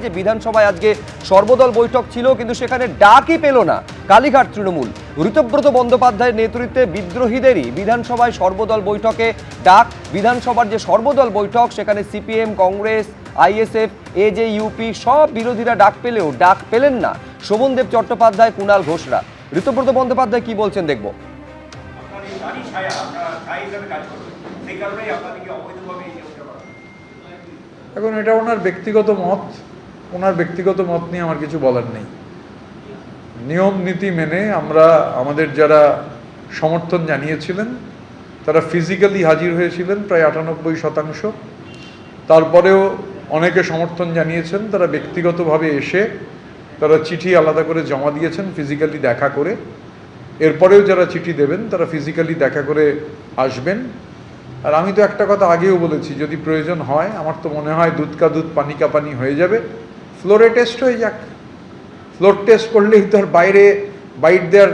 যে বিধানসভায় আজকে সর্বদল বৈঠক ছিল কিন্তু সেখানে ডাকই পেল না কালীঘাট তৃণমূল। ঋতব্রত বন্দ্যোপাধ্যায়ের নেতৃত্বে বিদ্রোহীদেরই বিধানসভায় সর্বদল বৈঠকে ডাক। বিধানসভার যে সর্বদল বৈঠক সেখানে সিপিএম, কংগ্রেস, আইএসএফ, এজেইউপি সব বিরোধীরা ডাক পেলেও ডাক পেলেন না শোভনদেব চট্টোপাধ্যায়, কুণাল ঘোষরা। ঋতব্রত বন্দ্যোপাধ্যায় কি বলছেন দেখব। এখন এটা ওনার ব্যক্তিগত মত, ওনার ব্যক্তিগত মত নিয়ে আমার কিছু বলার নেই। নিয়ম নীতি মেনে আমরা আমাদের যারা সমর্থন জানিয়েছিলেন তারা ফিজিক্যালি হাজির হয়েছিলেন প্রায় 98%। তারপরেও অনেকে সমর্থন জানিয়েছেন তারা ব্যক্তিগতভাবে এসে তারা চিঠি আলাদা করে জমা দিয়েছেন ফিজিক্যালি দেখা করে। এরপরেও যারা চিঠি দেবেন তারা ফিজিক্যালি দেখা করে আসবেন। আর আমি তো একটা কথা আগেও বলেছি, যদি প্রয়োজন হয়, আমার তো মনে হয় দুধ কা দুধ পানি কা পানি হয়ে যাবে, ফ্লোরে টেস্ট হয়ে যাক। ফ্লোর টেস্ট করলেই তো আর বাইরে বাইট দেওয়ার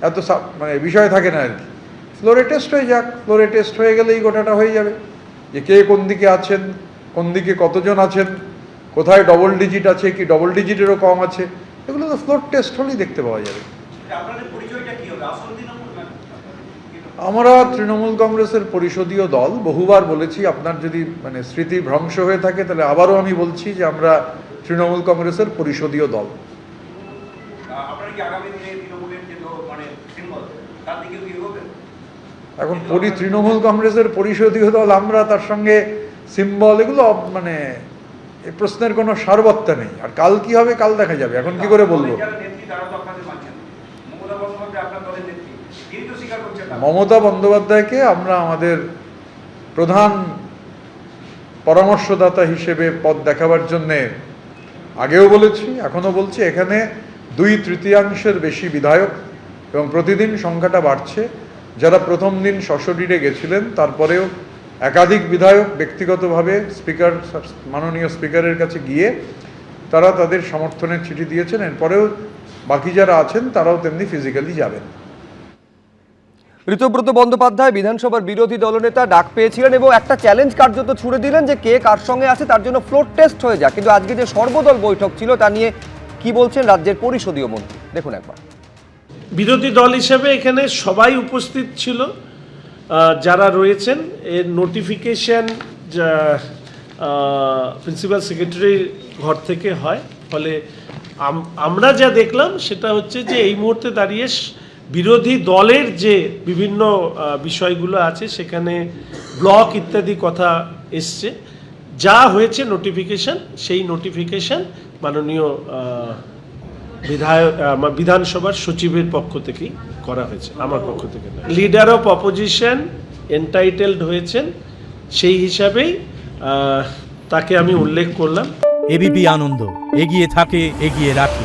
এত মানে বিষয় থাকে না আর কি। ফ্লোরে টেস্ট হয়ে যাক, ফ্লোরে টেস্ট হয়ে গেলেই গোটাটা হয়ে যাবে যে কে কোন দিকে আছেন, কোন দিকে কতজন আছেন, কোথায় ডবল ডিজিট আছে কি ডবল ডিজিটেরও কম আছে, এগুলো তো ফ্লোর টেস্ট হলেই দেখতে পাওয়া যাবে। আমরা তৃণমূল কংগ্রেসের পরিষদীয় দল, বহুবার বলেছি। আপনার যদি মানে স্মৃতি ভ্রংশ হয়ে থাকে তাহলে আবারও আমি বলছি যে আমরা তৃণমূল কংগ্রেসের পরিষদীয় দল। এখন তৃণমূল কংগ্রেসের পরিষদীয় দল আমরা, তার সঙ্গে সিম্বল, এগুলো মানে এই প্রশ্নের কোনো সারবত্তা নেই। আর কাল কি হবে কাল দেখা যাবে, এখন কি করে বলবো। মমতা বন্দ্যোপাধ্যায়কে আমরা আমাদের প্রধান পরামর্শদাতা হিসেবে পথ দেখাবার জন্যে আগেও বলেছি, এখনও বলছি। এখানে 2/3 বেশি বিধায়ক এবং প্রতিদিন সংখ্যাটা বাড়ছে। যারা প্রথম দিন সশরীরে গেছিলেন তারপরেও একাধিক বিধায়ক ব্যক্তিগতভাবে স্পিকার, মাননীয় স্পিকারের কাছে গিয়ে তারা তাদের সমর্থনের চিঠি দিয়েছেন। এরপরেও বাকি যারা আছেন তারাও তেমনি ফিজিক্যালি যাবেন। ঋতব্রত বন্দ্যোপাধ্যায় বিধানসভার বিরোধী দলনেতা ডাক পেয়েছিলেন এবং একটা চ্যালেঞ্জ কার্যত ছুড়ে দিলেন যে কে কার সঙ্গে আছে তার জন্য ফ্লোর টেস্ট হয়ে যাক। কিন্তু আজকে যে সর্বদল বৈঠক ছিল তা নিয়ে কি বলছেন রাজ্যের পরিষদীয় মন্ত্রী, দেখুন একবার। বিরোধী দল হিসেবে এখানে সবাই উপস্থিত ছিল যারা রয়েছেন। এর নোটিফিকেশন প্রিন্সিপাল সেক্রেটারির ঘর থেকে হয়। ফলে আমরা যা দেখলাম সেটা হচ্ছে যে এই মুহূর্তে দাঁড়িয়ে বিরোধী দলের যে বিভিন্ন বিষয়গুলো আছে সেখানে ব্লক ইত্যাদি কথা এসছে। যা হয়েছে নোটিফিকেশন, সেই নোটিফিকেশন মাননীয় বিধানসভার সচিবের পক্ষ থেকেই করা হয়েছে, আমার পক্ষ থেকে না। লিডার অফ অপোজিশন এন্টাইটেলড হয়েছেন, সেই হিসাবেই তাকে আমি উল্লেখ করলাম। এবিপি আনন্দ, এগিয়ে থাকে, এগিয়ে রাখে।